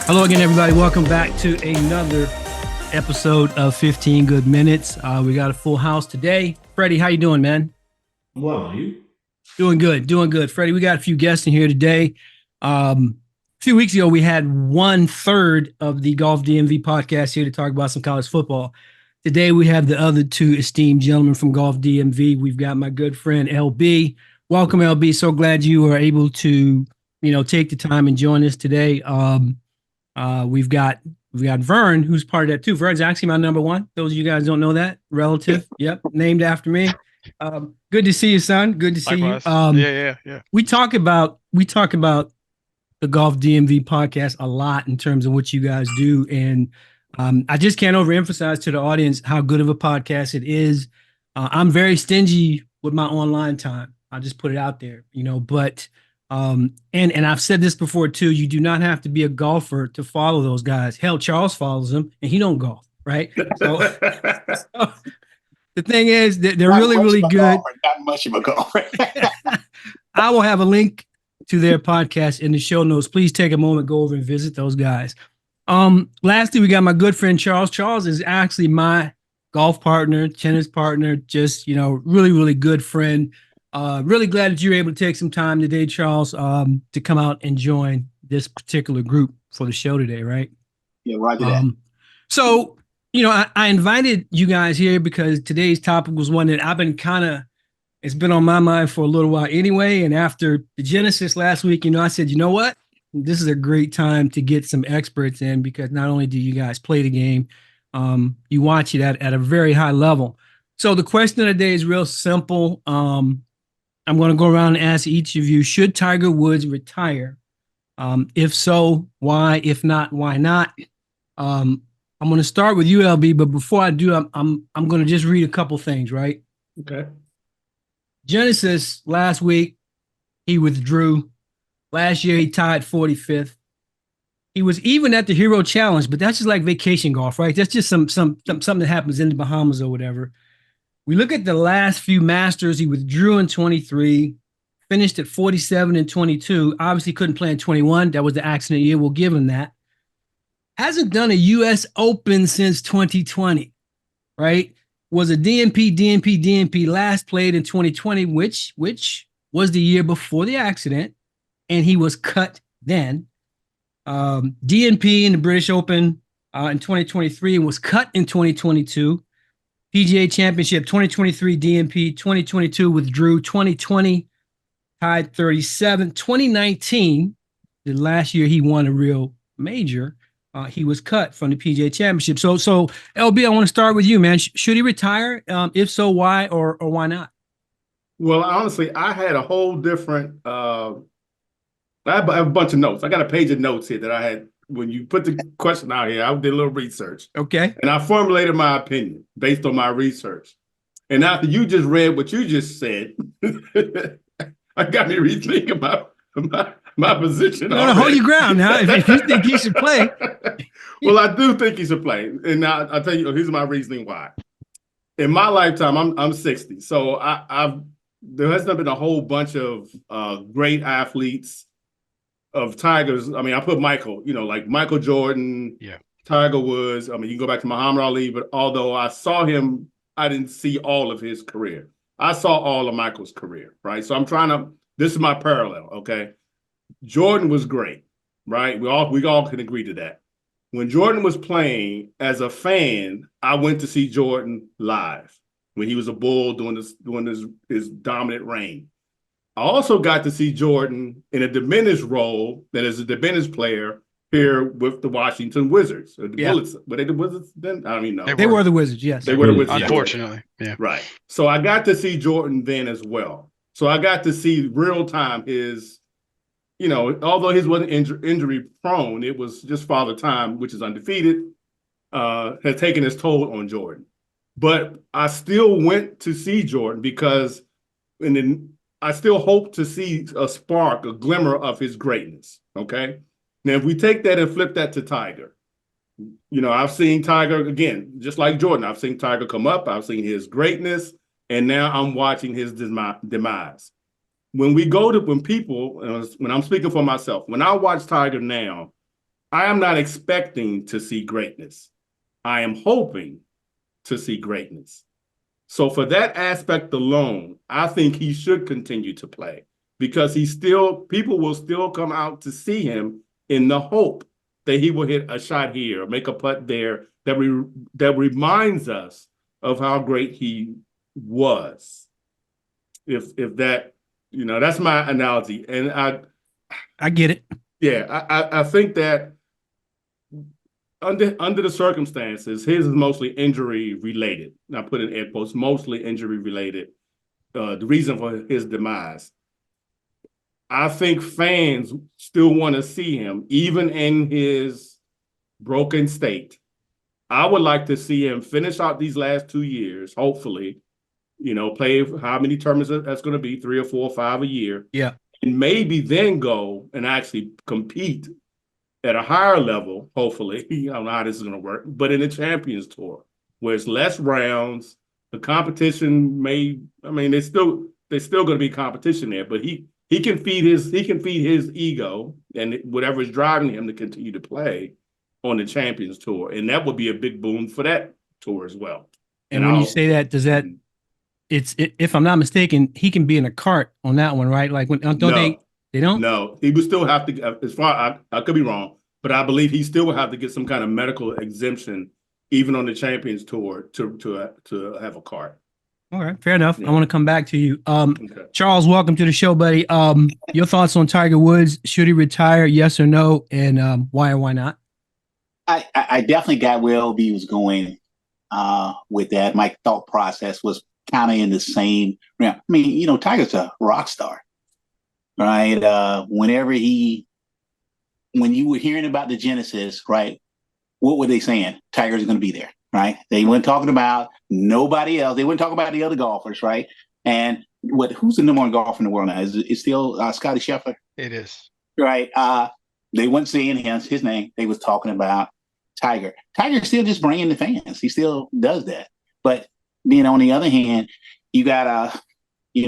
Hello again, everybody. Welcome back to another episode of 15 Good Minutes. We got a full house today. Freddie, how you doing, man? Well, you? Doing good. Freddie, we got a few guests in here today. A few weeks ago, we had 1/3 of the Golf DMV podcast here to talk about some college football. Today, we have the other two esteemed gentlemen from Golf DMV. We've got my good friend, LB. Welcome, LB. So glad you were able to, take the time and join us today. We've got Vern, who's part of that too. Vern's actually my number one. Those of you guys don't know that. Relative. Yep. Named after me. Good to see you, son. Good to see Likewise. you. Yeah. We talk about the Golf DMV podcast a lot in terms of what you guys do. And I just can't overemphasize to the audience how good of a podcast it is. I'm very stingy with my online time. I'll just put it out there, but and I've said this before too, you do not have to be a golfer to follow those guys. Hell, Charles follows them and he don't golf, right? So the thing is that they're really good. Not much of a golfer. I will have a link to their podcast in the show notes. Please take a moment, go over and visit those guys. Lastly, we got my good friend Charles. Charles is actually my golf partner, tennis partner, just really good friend. Really glad that you were able to take some time today, Charles, to come out and join this particular group for the show today, right? Yeah, roger that. So, I invited you guys here because today's topic was one that I've been it's been on my mind for a little while anyway. And after the Genesis last week, I said, you know what? This is a great time to get some experts in because not only do you guys play the game, you watch it at a very high level. So the question of the day is real simple. I'm going to go around and ask each of you, should Tiger Woods retire? If so, why? If not, why not? I'm going to start with you, LB, but before I do, I'm going to just read a couple things, right? Okay. Genesis last week, he withdrew. Last year, he tied 45th. He was even at the Hero Challenge, but that's just like vacation golf, right? That's just something that happens in the Bahamas or whatever. We look at the last few Masters. He withdrew in 23, finished at 47 and 22. Obviously couldn't play in 21. That was the accident year. We'll give him that. Hasn't done a U.S. Open since 2020, right? Was a DNP. Last played in 2020, which was the year before the accident, and he was cut then. DNP in the British Open in 2023 and was cut in 2022. PGA Championship 2023 DNP, 2022 withdrew, 2020 tied 37, 2019, the last year he won a real major, he was cut from the PGA Championship. So LB, I want to start with you, man. Should he retire? If so, why or why not? Well, honestly, I had a whole different. I have a bunch of notes. I got a page of notes here that I had when you put the question out here. I did a little research. Okay. And I formulated my opinion based on my research. And after you just read what you just said, I got me rethinking about my position. No, hold your ground now. If you think he should play. Well, I do think he should play. And now I'll tell you, here's my reasoning why. In my lifetime, I'm 60. So there has not been a whole bunch of great athletes of Tigers. I mean, I put Michael, like Michael Jordan, Tiger Woods. I mean, you can go back to Muhammad Ali, but although I saw him, I didn't see all of his career. I saw all of Michael's career, right? So this is my parallel, okay? Jordan was great, right? We all can agree to that. When Jordan was playing, as a fan, I went to see Jordan live when he was a Bull doing his dominant reign. I also got to see Jordan in a diminished role, that is a diminished player here with the Washington Wizards. Or the Bullets. Were they the Wizards then? I don't even know. They were the Wizards, yes. They were the Wizards. Unfortunately, yeah. Right. So I got to see Jordan then as well. So I got to see real time his, although his wasn't injury prone, it was just Father Time, which is undefeated, had taken its toll on Jordan. But I still went to see Jordan because I still hope to see a spark, a glimmer of his greatness, okay? Now, if we take that and flip that to Tiger, I've seen Tiger, again, just like Jordan, I've seen Tiger come up, I've seen his greatness, and now I'm watching his demise. When I'm speaking for myself, when I watch Tiger now, I am not expecting to see greatness. I am hoping to see greatness. So for that aspect alone, I think he should continue to play because people will still come out to see him in the hope that he will hit a shot here or make a putt there that reminds us of how great he was. If that, that's my analogy. And I get it. yeah, I think that under the circumstances, his is mostly injury related. I put in air quotes, mostly injury related. The reason for his demise. I think fans still want to see him, even in his broken state. I would like to see him finish out these last 2 years, hopefully, play how many tournaments that's going to be, 3 or 4 or 5 a year. Yeah. And maybe then go and actually compete at a higher level, hopefully. I don't know how this is going to work, but in the Champions Tour, where it's less rounds, the competition there's still going to be competition there, but he can feed his ego and whatever is driving him to continue to play on the Champions Tour, and that would be a big boon for that tour as well. And when you say that, does that if I'm not mistaken, he can be in a cart on that one, right? Like when they don't? No, he would still have to, as far I could be wrong, but I believe he still would have to get some kind of medical exemption, even on the Champions Tour, to have a cart. All right, fair enough. Yeah. I want to come back to you. Okay. Charles, welcome to the show, buddy. Your thoughts on Tiger Woods? Should he retire? Yes or no? And why or why not? I definitely got where LB was going with that. My thought process was kind of in the same realm. I mean, Tiger's a rock star, right? When you were hearing about the Genesis, right, what were they saying? Tiger's going to be there, right? They weren't talking about nobody else. They weren't talking about the other golfers, right? And who's the number one golfer in the world now? Is it still Scottie Scheffler? It is. Right. They weren't saying his name. They was talking about Tiger. Tiger's still just bringing the fans. He still does that. But then on the other hand, you got he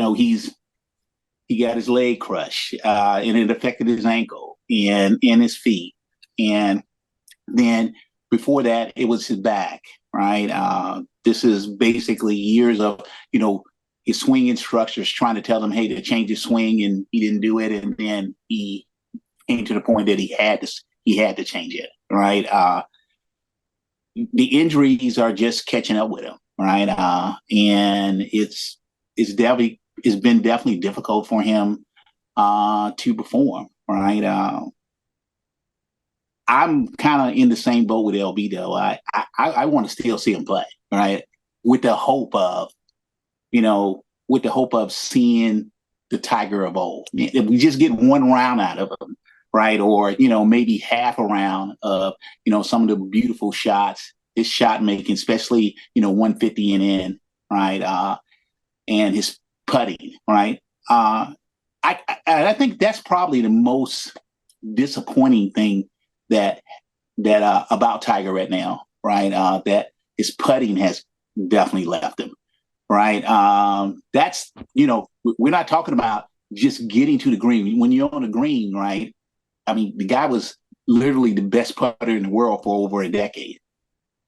got his leg crushed, and it affected his ankle and his feet. And then before that, it was his back, right? This is basically years of, his swing instructors trying to tell him, hey, to change his swing, and he didn't do it. And then he came to the point that he had to change it, right? The injuries are just catching up with him, right? And it's been definitely difficult for him to perform, right? I'm kind of in the same boat with LB though. I want to still see him play, right? With the hope of seeing the Tiger of old. If we just get one round out of him, right? Or, maybe half a round of, some of the beautiful shots, his shot making, especially, 150 and in, right? And his putting, right? I think that's probably the most disappointing thing that about Tiger right now, right? That his putting has definitely left him, right? That's, we're not talking about just getting to the green. When you're on the green, right? I mean, the guy was literally the best putter in the world for over a decade.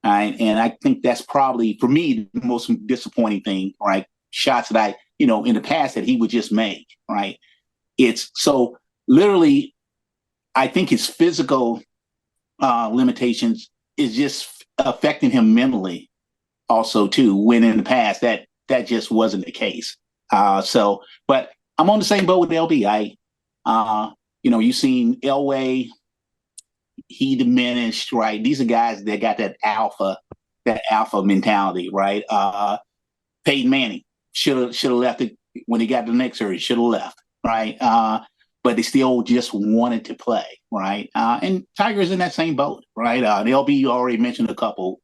Right? And I think that's probably, for me, the most disappointing thing, right? Shots that I, in the past that he would just make, right? It's so literally, I think his physical limitations is just affecting him mentally also too, when in the past that just wasn't the case. But I'm on the same boat with LB. You've seen Elway, he diminished, right? These are guys that got that alpha mentality, right? Peyton Manning should have left it when he got the next surgery, should have left, right? But they still just wanted to play, right? And Tiger's in that same boat, right? The LB already mentioned a couple,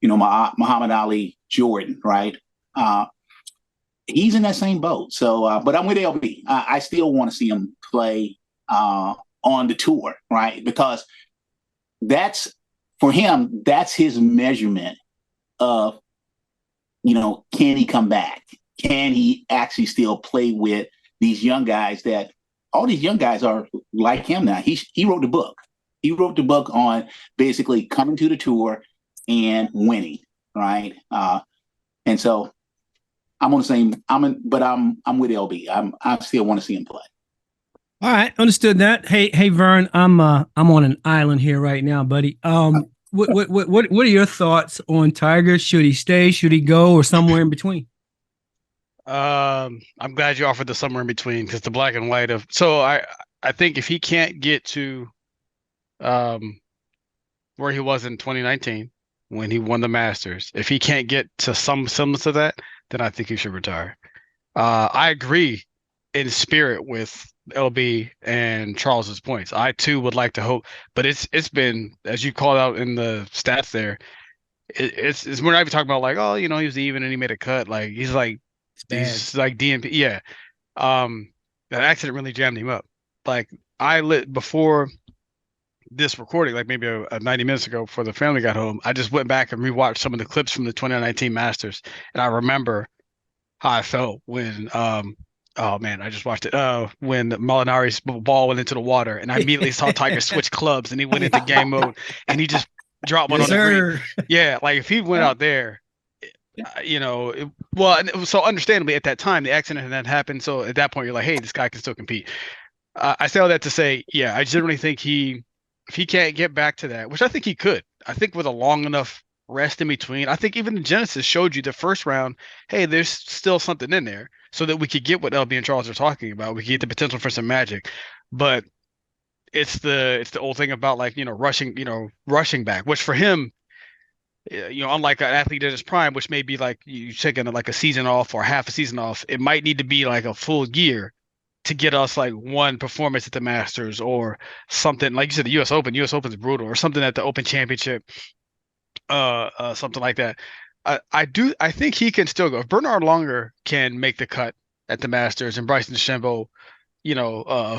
Muhammad Ali, Jordan, right? He's in that same boat. So, but I'm with LB. I still want to see him play on the tour, right? Because that's, for him, that's his measurement of, can he come back? Can he actually still play with these young guys that all these young guys are like him now? He wrote the book. He wrote the book on basically coming to the tour and winning, right? And so I'm on the same. But I'm with LB. I still want to see him play. All right, understood that. Hey, Vern, I'm on an island here right now, buddy. What are your thoughts on Tiger? Should he stay? Should he go, or somewhere in between? I'm glad you offered the somewhere in between, because the black and white of. So I think if he can't get to where he was in 2019 when he won the Masters, if he can't get to some semblance of that, then I think he should retire. I agree in spirit with LB and Charles's points. I too would like to hope, but it's been, as you called out in the stats there, it's we're not even talking about like, oh, he was even and he made a cut. Like he's like DNP. Yeah. That accident really jammed him up. Like before this recording, like maybe a 90 minutes ago before the family got home, I just went back and rewatched some of the clips from the 2019 Masters, and I remember how I felt when oh man, I just watched it. When Molinari's ball went into the water, and I immediately saw Tiger switch clubs, and he went into game mode, and he just dropped one on the green. Yeah, like if he went out there, so understandably at that time the accident had happened. So at that point, you're like, hey, this guy can still compete. I say all that to say, yeah, I generally think if he can't get back to that, which I think he could. I think with a long enough rest in between, I think even the Genesis showed you the first round, hey, there's still something in there, so that we could get what LB and Charles are talking about. We could get the potential for some magic. But it's the old thing about like, rushing back, which for him, unlike an athlete at his prime, which may be like you taking like a season off or half a season off, it might need to be like a full year to get us like one performance at the Masters or something. Like you said, the US Open is brutal, or something at the Open Championship, something like that. I think he can still go. If Bernard Longer can make the cut at the Masters and Bryson DeChambeau,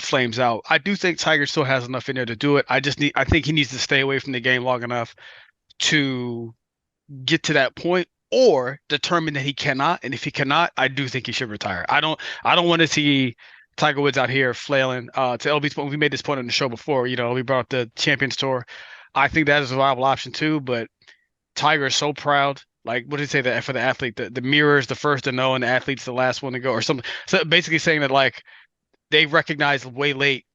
flames out, I do think Tiger still has enough in there to do it. I think he needs to stay away from the game long enough to get to that point, or determine that he cannot. And if he cannot, I do think he should retire. I don't want to see Tiger Woods out here flailing. To LB's point, we made this point on the show before. We brought up the Champions Tour. I think that is a viable option too. But Tiger is so proud. Like, what did he say that for the athlete? The mirror is the first to know, and the athlete's the last one to go, or something. So basically saying that like they recognize way late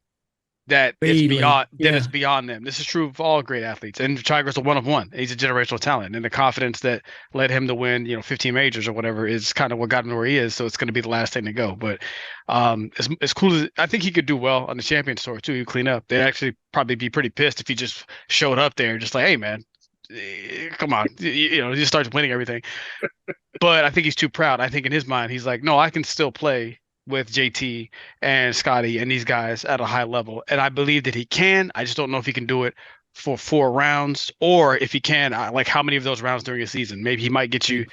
that it's beyond them. This is true for all great athletes, and Tiger's a one of one. He's a generational talent, and the confidence that led him to win, 15 majors or whatever, is kind of what got him where he is. So it's going to be the last thing to go. But as cool as I think he could do well on the Champions Tour too, he'd clean up. They'd actually probably be pretty pissed if he just showed up there just like, hey man, come on, he starts winning everything. But I think he's too proud. I think in his mind he's like, no, I can still play with JT and Scotty and these guys at a high level, and I believe that he can. I just don't know if he can do it for 4 rounds, or if he can, like how many of those rounds during a season. Maybe he might get you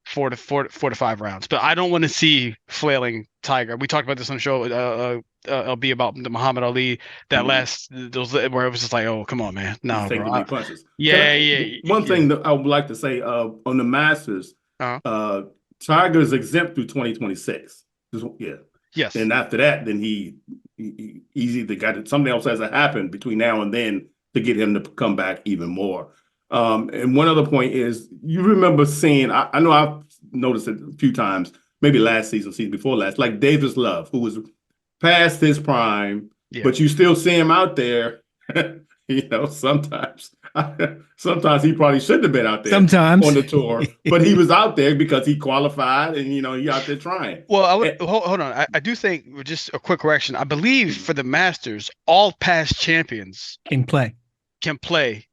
4 to 5 rounds, but I don't want to see flailing Tiger. We talked about this on the show, LB, about the Muhammad Ali, that last those where it was just like, oh come on man, no bro. Punches. Yeah. One thing that I would like to say on the Masters, Tiger's exempt through 2026. Yeah. Yes. And after that, then he's either got it. Something else has to happen between now and then to get him to come back even more. And one other point is, you remember seeing, I know I've noticed it a few times, maybe last season before last, like Davis Love, who was past his prime, but you still see him out there. Sometimes he probably shouldn't have been out there on the tour, but he was out there because he qualified, and he out there trying. Well, hold on. I do think, just a quick correction, I believe for the Masters, all past champions can play.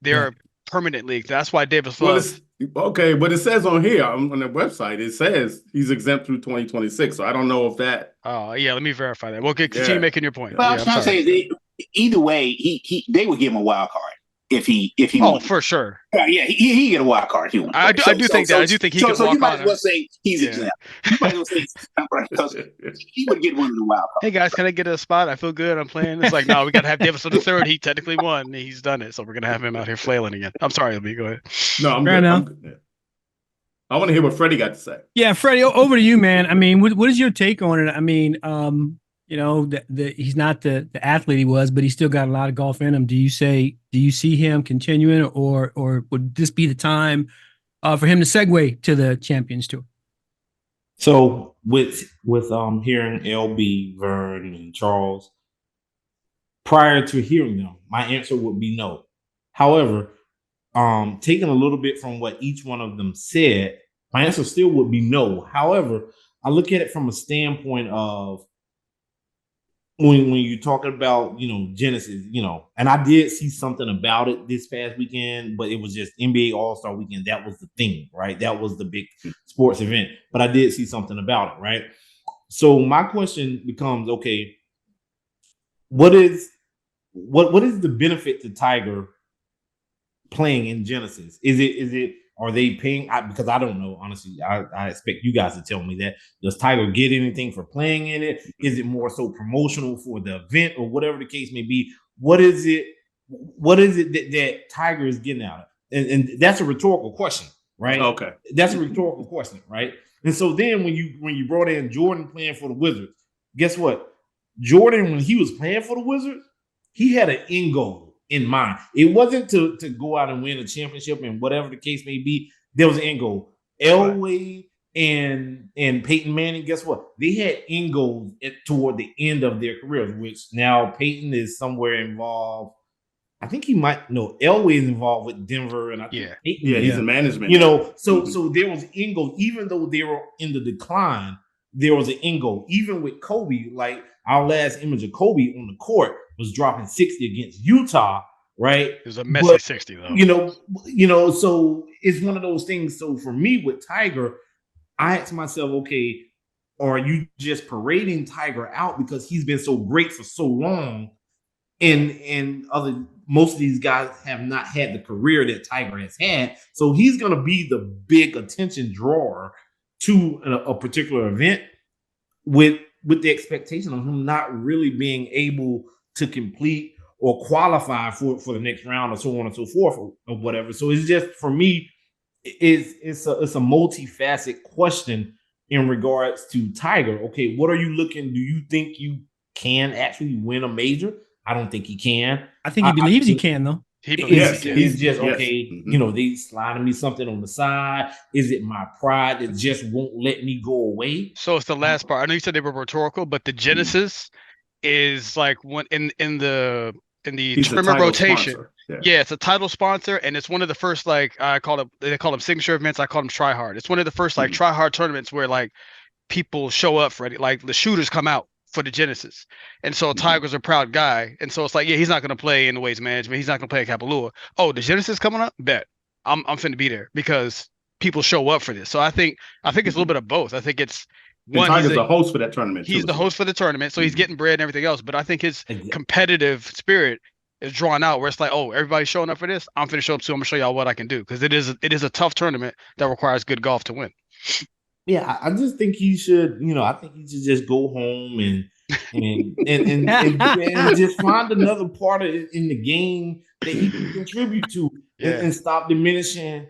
They're permanent league. That's why Davis Love. Okay, but it says on here on the website, it says he's exempt through 2026. So I don't know if that. Oh yeah, let me verify that. Well, continue making your point. Well, I was trying to say, either way, they would give him a wild card if he. Oh, for sure. Yeah, he get a wild card. I do think he can walk on. You might as well say he's exempt. You might as well say he's exempt, right? Because he would get one of the wild cards. Hey guys, can I get a spot? I feel good. I'm playing. It's like, no, we got to have Davis on the third. He technically won. He's done it, so we're gonna have him out here flailing again. I'm sorry, LB. Go ahead. No, I'm good. I'm good. I want to hear what Freddie got to say. Yeah, Freddie, over to you, man. I mean, what is your take on it? I mean, You know, he's not the athlete he was, but he's still got a lot of golf in him. Do you see him continuing, or would this be the time for him to segue to the Champions Tour? So with hearing LB, Vern, and Charles, prior to hearing them, my answer would be no. However, taking a little bit from what each one of them said, my answer still would be no. However, I look at it from a standpoint of when you're talking about, Genesis, and I did see something about it this past weekend, but it was just NBA All-Star Weekend. That was the thing, right? That was the big sports event. But I did see something about it, right? So my question becomes, okay, what is the benefit to Tiger playing in Genesis? Is it are they paying? Because I don't know, honestly. I expect you guys to tell me that. Does Tiger get anything for playing in it? Is it more so promotional for the event, or whatever the case may be? What is it that Tiger is getting out of it? And that's a rhetorical question, right? Okay. That's a rhetorical question, right? And so then when you brought in Jordan playing for the Wizards, guess what? Jordan, when he was playing for the Wizards, he had an end goal in mind. It wasn't to go out and win a championship, and whatever the case may be, there was an end goal. Elway and Peyton Manning, guess what? They had end goals toward the end of their careers, which now Peyton is somewhere involved. I think Elway is involved with Denver, and I think Peyton, he's in management. So there was end goals, even though they were in the decline. There was an end goal. Even with Kobe, like our last image of Kobe on the court was dropping 60 against Utah, right? It was a messy 60 though. So it's one of those things. So for me with Tiger, I asked myself, okay, are you just parading Tiger out because he's been so great for so long, and most of these guys have not had the career that Tiger has had, so he's going to be the big attention drawer to a particular event with the expectation of him not really being able to complete or qualify for the next round, or so on and so forth, or whatever. So it's just, for me, it's a multifaceted question in regards to Tiger. Okay, what are you looking? Do you think you can actually win a major? I don't think he can. I think he believes he can, though. He believes It's he can. just Yes. okay. Mm-hmm. They sliding me something on the side. Is it my pride that just won't let me go away? So it's the last part. I know you said they were rhetorical, but the Genesis is like one in the He's tournament rotation. Sponsor. Yeah, it's a title sponsor, and it's one of the first, like, they call them signature events. I call them try hard. It's one of the first like try hard tournaments where like people show up for it. Like the shooters come out for the Genesis. And so Tiger's a proud guy. And so it's like, yeah, he's not going to play in the waste management. He's not going to play at Kapalua. Oh, the Genesis coming up? Bet. I'm finna be there because people show up for this. So I think it's a little bit of both. I think it's one. Tiger's the host for that tournament. He's the host for the tournament. So he's getting bread and everything else. But I think his competitive spirit is drawn out where it's like, oh, everybody's showing up for this. I'm finna show up too. I'm gonna show y'all what I can do. Because it is a tough tournament that requires good golf to win. Yeah, I just think he should, I think he should just go home and just find another part in the game that he can contribute to, and stop diminishing,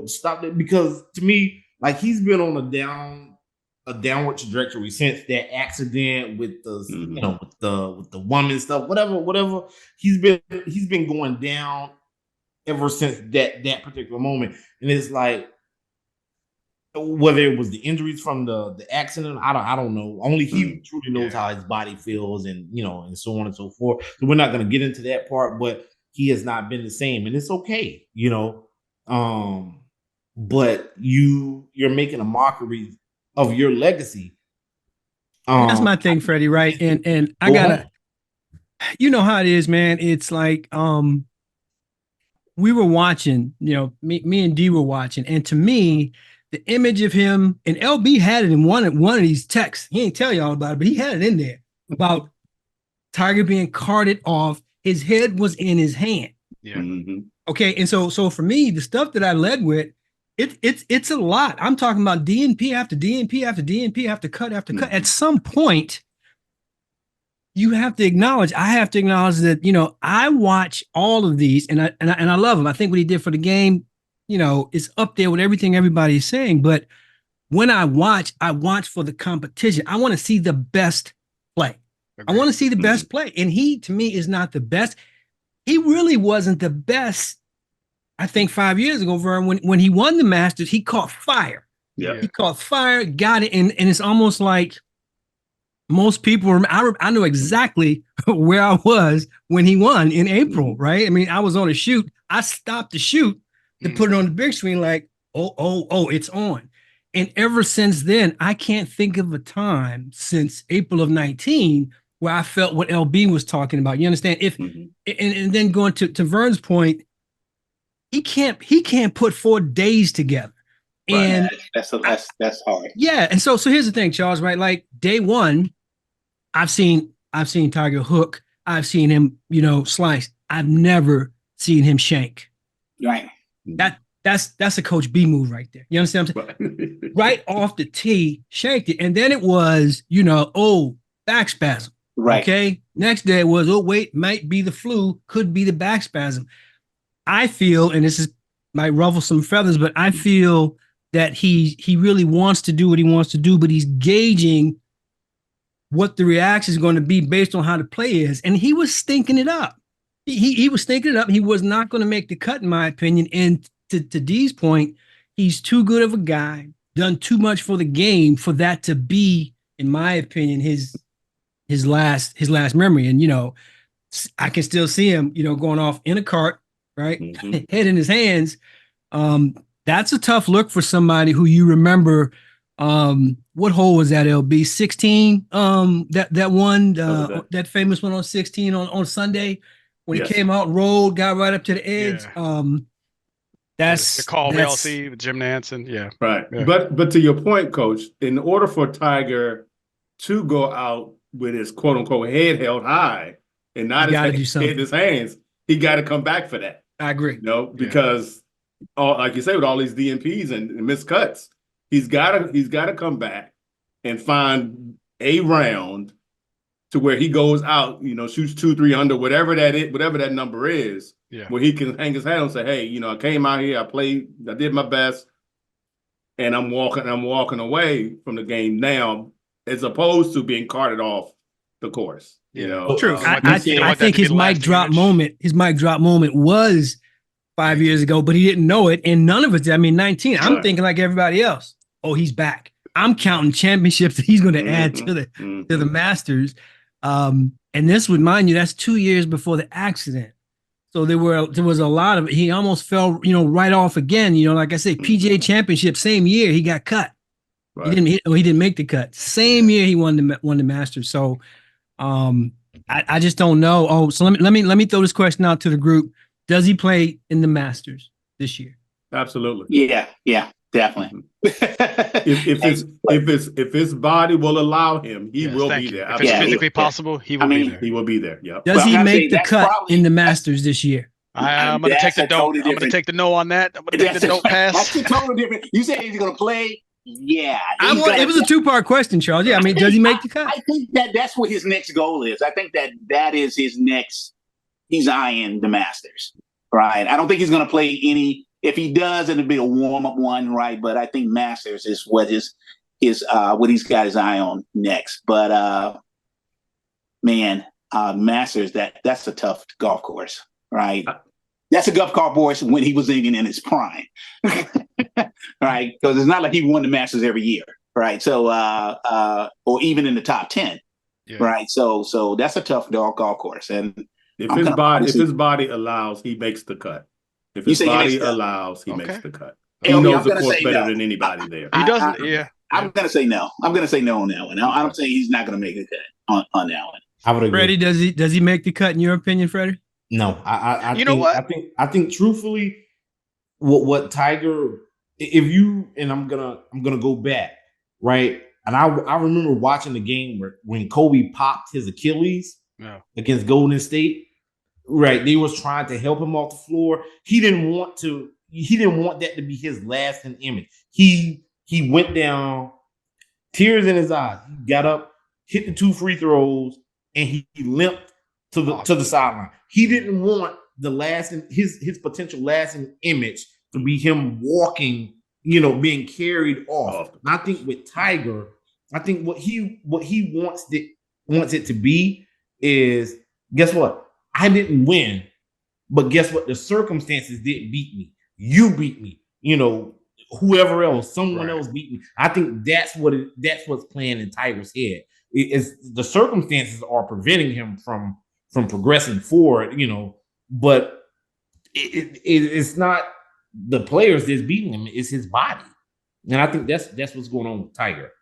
stop it. Because to me, like, he's been on a downward trajectory since that accident with the with the woman stuff, whatever. He's been going down ever since that particular moment, and it's like, whether it was the injuries from the accident, I don't know. Only he truly knows how his body feels, and and so on and so forth. So we're not going to get into that part, but he has not been the same, and it's okay, But you're making a mockery of your legacy. That's my thing, Freddie. Right, and I gotta, how it is, man. It's like we were watching, me and D were watching, and to me, the image of him, and LB had it in one of these texts. He ain't tell y'all about it, but he had it in there about Tiger being carted off. His head was in his hand. Yeah. Mm-hmm. Okay, and so for me, the stuff that I led with, it's a lot. I'm talking about DNP after DNP after DNP after cut after cut. At some point, you have to acknowledge. I have to acknowledge that I watch all of these, and I love him. I think what he did for the game, is up there with everything everybody is saying. But when I watch for the competition. I want to see the best play. I want to see the best play. And he, to me, is not the best. He really wasn't the best. I think 5 years ago, Vern, when he won the Masters, he caught fire. Yeah. He caught fire, got it. And it's almost like most people, I know exactly where I was when he won in April, right? I mean, I was on a shoot. I stopped the shoot to put it on the big screen like, oh, it's on. And ever since then, I can't think of a time since April of 19 where I felt what LB was talking about. You understand? And then going to Vern's point, he can't put 4 days together. And that's hard. Yeah. And so here's the thing, Charles, right? Like day one, I've seen Tiger hook. I've seen him, slice. I've never seen him shank. Right. That's a Coach B move right there. You understand what I'm saying? Right off the tee, shanked it. And then it was, back spasm. Right. Okay. Next day it was, might be the flu, could be the back spasm. I feel, and this might ruffle some feathers, but I feel that he really wants to do what he wants to do, but he's gauging what the reaction is going to be based on how the play is. And he was stinking it up. He was stinking it up. He was not going to make the cut, in my opinion. And to Dee's point, he's too good of a guy, done too much for the game for that to be, in my opinion, his last memory. And I can still see him, going off in a cart, right? Head in his hands. That's a tough look for somebody who you remember. What hole was that, LB? 16. That one, that famous one on 16 on Sunday when he came out, rolled, got right up to the edge. Yeah. That's the call we all see with Jim Nance and right. Yeah. But to your point, Coach, in order for Tiger to go out with his quote unquote head held high and not his hands, he got to come back for that. I agree. Because like you say, with all these DNPs and missed cuts, he's got to come back and find a round to where he goes out, shoots 2-3 under, whatever that number is, where he can hang his head and say, hey, I came out here, I played, I did my best, and I'm walking away from the game now, as opposed to being carted off the course. True. I think his mic drop moment was 5 years ago, but he didn't know it, and none of it. 19. I'm thinking like everybody else. Oh, he's back. I'm counting championships that he's going to add to the Masters. And this would, mind you, that's 2 years before the accident. So there was a lot of, he almost fell, right off again. Like I said, PGA Championship, same year he got cut. Right. He didn't make the cut. Same year he won the Masters. So I just don't know. Oh, so let me throw this question out to the group. Does he play in the Masters this year? Absolutely. Yeah, definitely. if his body will allow him, he will be there. If it's physically possible, he will be there. He will be there. Yeah. Does he make the cut in the Masters this year? I'm going to take the no. I'm going to take the no on that. I'm going to take the no pass. That's totally different. You say he's going to play. Yeah. It was a 2-part question, Charles. Yeah, does he make the cut? I think that's what his next goal is. I think that is his next. He's eyeing the Masters, right? I don't think he's going to play any. If he does, it'll be a warm-up one, right? But I think Masters is what what he's got his eye on next. But Masters, that's a tough golf course, right? That's a golf course when he was even in his prime, right? Because it's not like he won the Masters every year, right? So, or even in the top 10, right? So that's a tough golf course, and if his body allows, he makes the cut. If his body allows, he makes the cut. He knows the course better than anybody there. He doesn't. I'm going to say no. I'm going to say no on that one. I'm saying he's not going to make the cut on that one. I would agree. Freddie, does he make the cut in your opinion, Freddie? No, I think truthfully, what Tiger, if you, and I'm gonna go back, right? And I remember watching the game when Kobe popped his Achilles against Golden State. Right, they was trying to help him off the floor. He didn't want that to be his lasting image. He went down, tears in his eyes. He got up, hit the 2 free throws, and he limped to the sideline. He didn't want his potential lasting image to be him walking, being carried off. And I think with Tiger, what he wants wants it to be is, guess what? I didn't win, but guess what? The circumstances didn't beat me. You beat me. You know, whoever else, someone else beat me. I think that's what's playing in Tiger's head. It's the circumstances are preventing him from progressing forward. You know, but it's not the players that's beating him; it's his body, and I think that's what's going on with Tiger.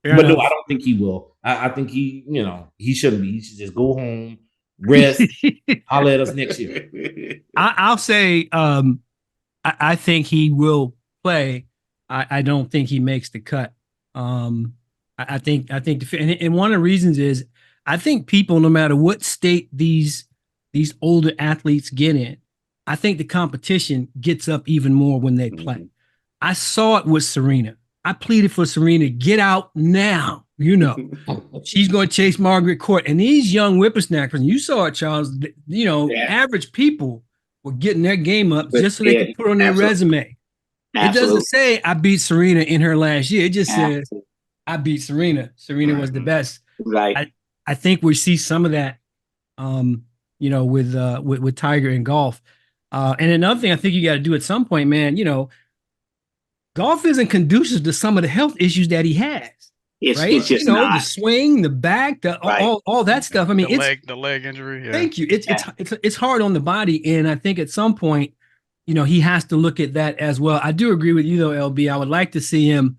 Fair but enough. no, I don't think he will. I think he shouldn't be. He should just go home, rest, holler at us next year. I'll say I think he will play. I don't think he makes the cut. I think and one of the reasons is I think people, no matter what state these older athletes get in, I think the competition gets up even more when they play. I saw it with Serena. I pleaded for Serena, get out now. You know, she's going to chase Margaret Court. And these young whippersnappers, and you saw it, Charles, average people were getting their game up just so they could put on their resume. It doesn't say I beat Serena in her last year. It just says I beat Serena. Serena was the best. Right. I think we see some of that, with Tiger in golf. And another thing I think you got to do at some point, man, golf isn't conducive to some of the health issues that he has. It's just not. The swing, the back, all that stuff. I mean, the leg injury. Yeah. Thank you. It's hard on the body, and I think at some point, he has to look at that as well. I do agree with you though, LB. I would like to see him.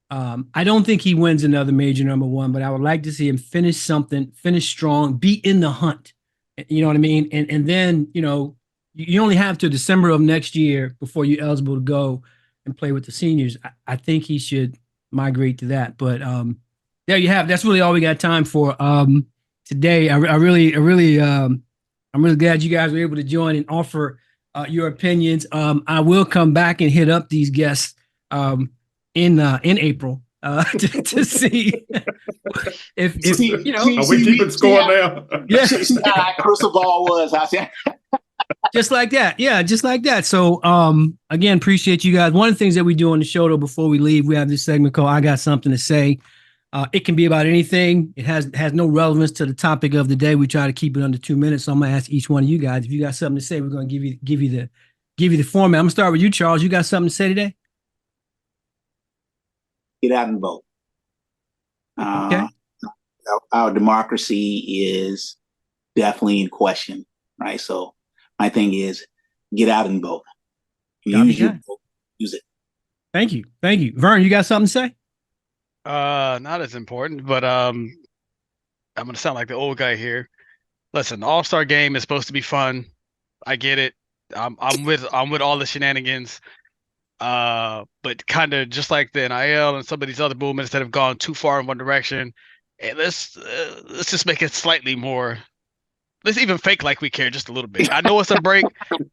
I don't think he wins another major number one, but I would like to see him finish strong, be in the hunt. You know what I mean? And then you only have to December of next year before you're eligible to go and play with the seniors. I think he should migrate to that. But there you have. That's really all we got time for today. I'm really glad you guys were able to join and offer your opinions. I will come back and hit up these guests in April to see if are we keeping score now? Yes. Crystal ball was. I said. Just like that. Yeah, just like that. So, again, appreciate you guys. One of the things that we do on the show, though, before we leave, we have this segment called I Got Something to Say. It can be about anything. It has no relevance to the topic of the day. We try to keep it under 2 minutes. So I'm going to ask each one of you guys, if you got something to say, we're going to give you the format. I'm going to start with you, Charles. You got something to say today? Get out and vote. Okay. Our democracy is definitely in question, right? So my thing is get out and vote. Use your vote. Use it. Thank you. Vern, you got something to say? Not as important, but I'm gonna sound like the old guy here. Listen, the All-Star game is supposed to be fun. I get it. I'm with all the shenanigans. But kind of just like the NIL and some of these other movements that have gone too far in one direction, let's just make it slightly more. Let's even fake like we care just a little bit. I know it's a break.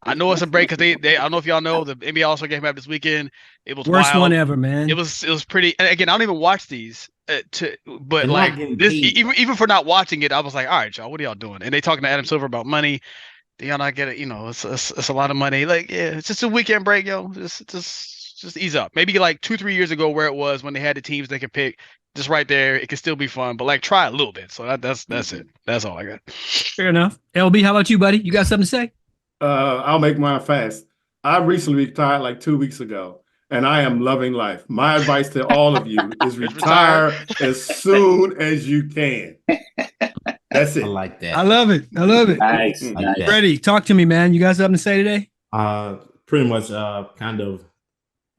Because they I don't know if y'all know the NBA All-Star game happened this weekend. It was worst wild. One ever, man. It was pretty. And again, I don't even watch these. But like this, even for not watching it, I was like, all right, y'all, what are y'all doing? And they talking to Adam Silver about money. Do y'all not get it? It's a lot of money. Like, yeah, it's just a weekend break, yo. Just ease up. Maybe like 2-3 years ago, where it was when they had the teams they could pick. Just right there, it can still be fun, but like try a little bit. So that's it. That's all I got. Fair enough. LB, how about you, buddy? You got something to say? I'll make mine fast. I recently retired like 2 weeks ago, and I am loving life. My advice to all of you is retire as soon as you can. That's it. I like that. I love it. Nice. Freddie, talk to me, man. You got something to say today? Pretty much kind of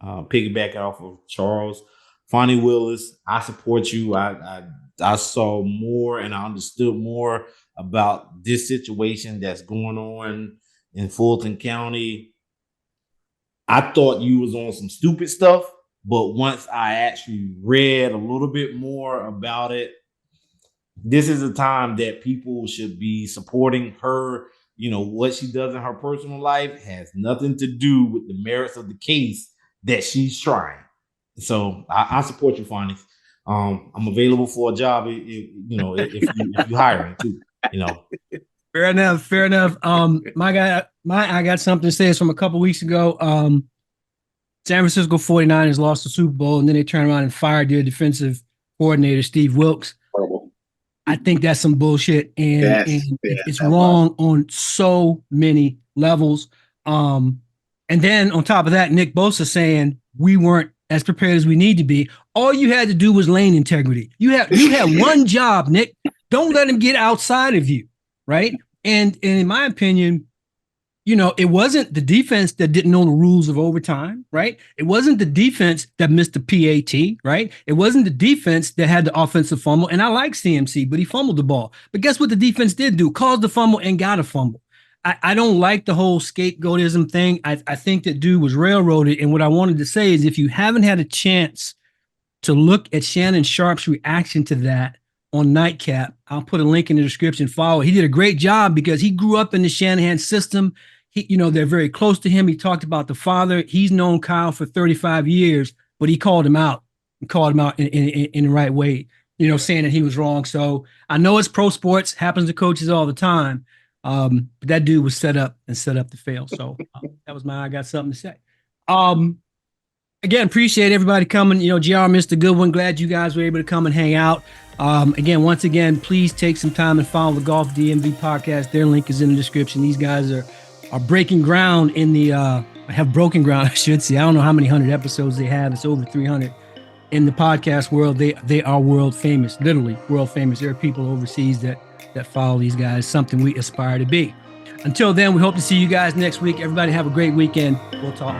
piggyback off of Charles. Fonnie Willis, I support you. I saw more and I understood more about this situation that's going on in Fulton County. I thought you was on some stupid stuff, but once I actually read a little bit more about it, this is a time that people should be supporting her. What she does in her personal life has nothing to do with the merits of the case that she's trying. So I support you, Fonnie. I'm available for a job, if you hire me too. Fair enough. I got something to say. It's from a couple weeks ago. San Francisco 49ers lost the Super Bowl, and then they turned around and fired their defensive coordinator, Steve Wilkes. Horrible. I think that's some bullshit, and it's wrong on so many levels. And then on top of that, Nick Bosa saying we weren't as prepared as we need to be. All you had to do was lane integrity. You had one job, Nick. Don't let him get outside of you, right? And in my opinion, you know, it wasn't the defense that didn't know the rules of overtime, right? It wasn't the defense that missed the PAT, right? It wasn't the defense that had the offensive fumble. And I like CMC, but he fumbled the ball. But guess what the defense did do? Caused the fumble and got a fumble. I don't like the whole scapegoatism thing. I think that dude was railroaded. And what I wanted to say is if you haven't had a chance to look at Shannon Sharp's reaction to that on Nightcap, I'll put a link in the description. Follow. He did a great job because he grew up in the Shanahan system. You know, they're very close to him. He talked about the father. He's known Kyle for 35 years, but he called him out. He called him out in the right way, you know, saying that he was wrong. So I know it's pro sports, happens to coaches all the time. But that dude was set up to fail. So that was I got something to say. Again, appreciate everybody coming. You know, GR missed a good one. Glad you guys were able to come and hang out. Once again, please take some time and follow the Golf DMV podcast. Their link is in the description. These guys are breaking ground in the have broken ground, I should say. I don't know how many 100 episodes they have. It's over 300 in the podcast world. They are world famous, literally world famous. There are people overseas that follow these guys, something we aspire to be. Until then, we hope to see you guys next week. Everybody have a great weekend. We'll talk.